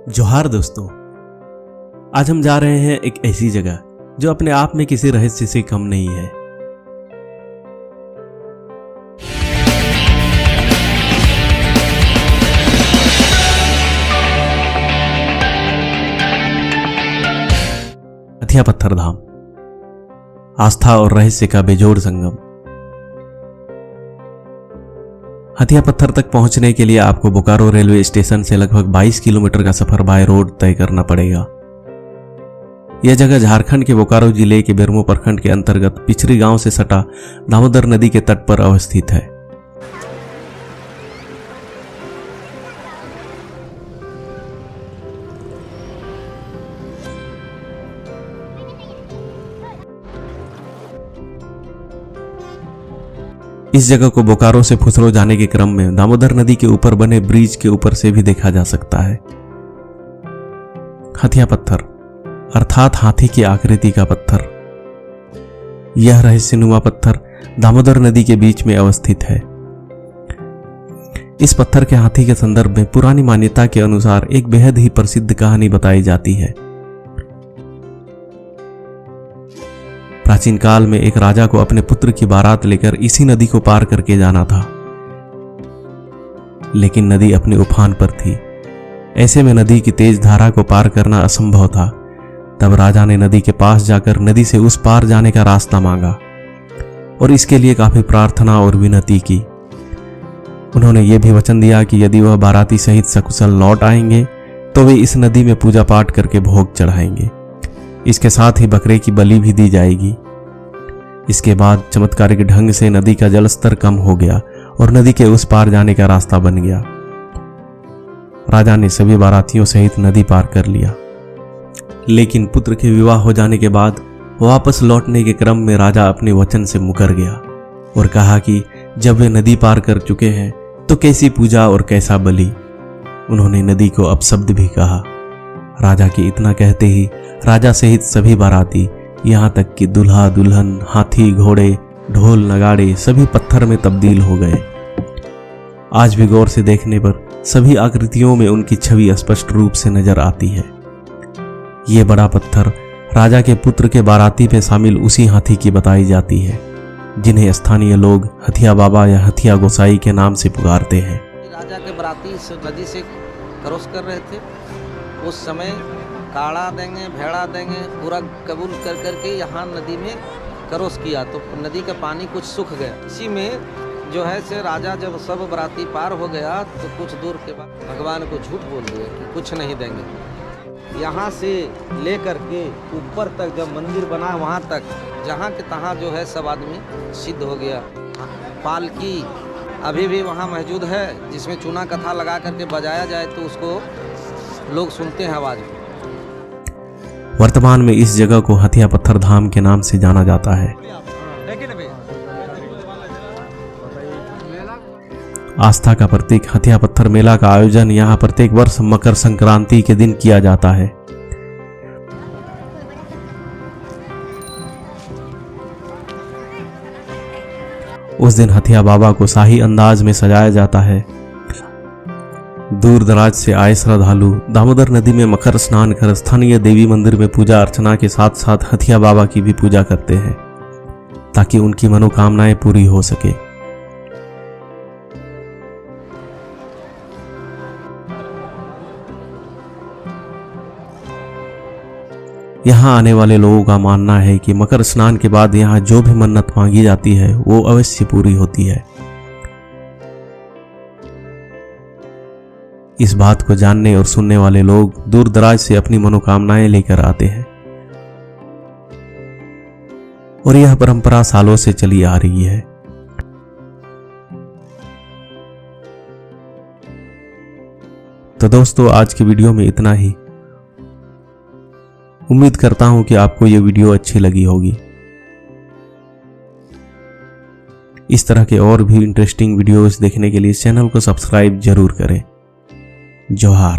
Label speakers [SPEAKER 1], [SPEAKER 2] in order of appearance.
[SPEAKER 1] जोहार दोस्तों, आज हम जा रहे हैं एक ऐसी जगह जो अपने आप में किसी रहस्य से कम नहीं है। हथिया पत्थर धाम, आस्था और रहस्य का बेजोड़ संगम। हथिया पत्थर तक पहुंचने के लिए आपको बोकारो रेलवे स्टेशन से लगभग 22 किलोमीटर का सफर बाय रोड तय करना पड़ेगा। यह जगह झारखंड के बोकारो जिले के बेरमो प्रखंड के अंतर्गत पिछरी गांव से सटा दामोदर नदी के तट पर अवस्थित है। इस जगह को बोकारो से फुसरो जाने के क्रम में दामोदर नदी के ऊपर बने ब्रिज के ऊपर से भी देखा जा सकता है। हथिया पत्थर अर्थात हाथी की आकृति का पत्थर। यह रहस्यनुमा पत्थर दामोदर नदी के बीच में अवस्थित है। इस पत्थर के हाथी के संदर्भ में पुरानी मान्यता के अनुसार एक बेहद ही प्रसिद्ध कहानी बताई जाती है। प्राचीन काल में एक राजा को अपने पुत्र की बारात लेकर इसी नदी को पार करके जाना था, लेकिन नदी अपने उफान पर थी। ऐसे में नदी की तेज धारा को पार करना असंभव था। तब राजा ने नदी के पास जाकर नदी से उस पार जाने का रास्ता मांगा और इसके लिए काफी प्रार्थना और विनती की। उन्होंने ये भी वचन दिया कि यदि वह बाराती सहित सकुशल लौट आएंगे तो वे इस नदी में पूजा पाठ करके भोग चढ़ाएंगे। इसके साथ ही बकरे की बलि भी दी जाएगी। इसके बाद चमत्कारिक ढंग से नदी का जलस्तर कम हो गया और नदी के उस पार जाने का रास्ता बन गया। राजा ने सभी बारातियों सहित नदी पार कर लिया, लेकिन पुत्र के विवाह हो जाने के बाद वापस लौटने के क्रम में राजा अपने वचन से मुकर गया और कहा कि जब वे नदी पार कर चुके हैं तो कैसी पूजा और कैसा बलि। उन्होंने नदी को अपशब्द भी कहा। राजा के इतना कहते ही राजा सहित सभी बाराती, यहाँ तक कि दूल्हा दुल्हन, हाथी घोड़े, ढोल नगाड़े सभी पत्थर में तब्दील हो गए। आज भी गौर से देखने पर सभी आकृतियों में उनकी छवि स्पष्ट रूप से नजर आती है। ये बड़ा पत्थर राजा के पुत्र के बाराती में शामिल उसी हाथी की बताई जाती है, जिन्हें स्थानीय लोग हथिया बाबा या हथिया गोसाई के नाम से पुकारते हैं।
[SPEAKER 2] राजा के बाराती इस नदी से क्रॉस कर रहे थे। उस समय काड़ा देंगे, भेड़ा देंगे, पूरा कबूल कर करके यहाँ नदी में क्रॉस किया तो नदी का पानी कुछ सूख गया। इसी में जो है से राजा जब सब बराती पार हो गया तो कुछ दूर के बाद भगवान को झूठ बोल दिया कि कुछ नहीं देंगे। यहाँ से लेकर के ऊपर तक जब मंदिर बना वहाँ तक जहाँ के तहाँ जो है सब आदमी सिद्ध हो गया। पालकी अभी भी वहाँ मौजूद है, जिसमें चूना कथा लगा करके बजाया जाए तो उसको लोग सुनते हैं आवाज।
[SPEAKER 1] वर्तमान में इस जगह को हथिया पत्थर धाम के नाम से जाना जाता है। आस्था का प्रतीक हथिया पत्थर मेला का आयोजन यहाँ प्रत्येक वर्ष मकर संक्रांति के दिन किया जाता है। उस दिन हथिया बाबा को शाही अंदाज में सजाया जाता है। दूर दराज से आए श्रद्धालु दामोदर नदी में मकर स्नान कर स्थानीय देवी मंदिर में पूजा अर्चना के साथ साथ हथिया बाबा की भी पूजा करते हैं, ताकि उनकी मनोकामनाएं पूरी हो सके। यहाँ आने वाले लोगों का मानना है कि मकर स्नान के बाद यहाँ जो भी मन्नत मांगी जाती है वो अवश्य पूरी होती है। इस बात को जानने और सुनने वाले लोग दूर दराज से अपनी मनोकामनाएं लेकर आते हैं और यह परंपरा सालों से चली आ रही है। तो दोस्तों, आज की वीडियो में इतना ही। उम्मीद करता हूं कि आपको यह वीडियो अच्छी लगी होगी। इस तरह के और भी इंटरेस्टिंग वीडियोस देखने के लिए चैनल को सब्सक्राइब जरूर करें। जोहार।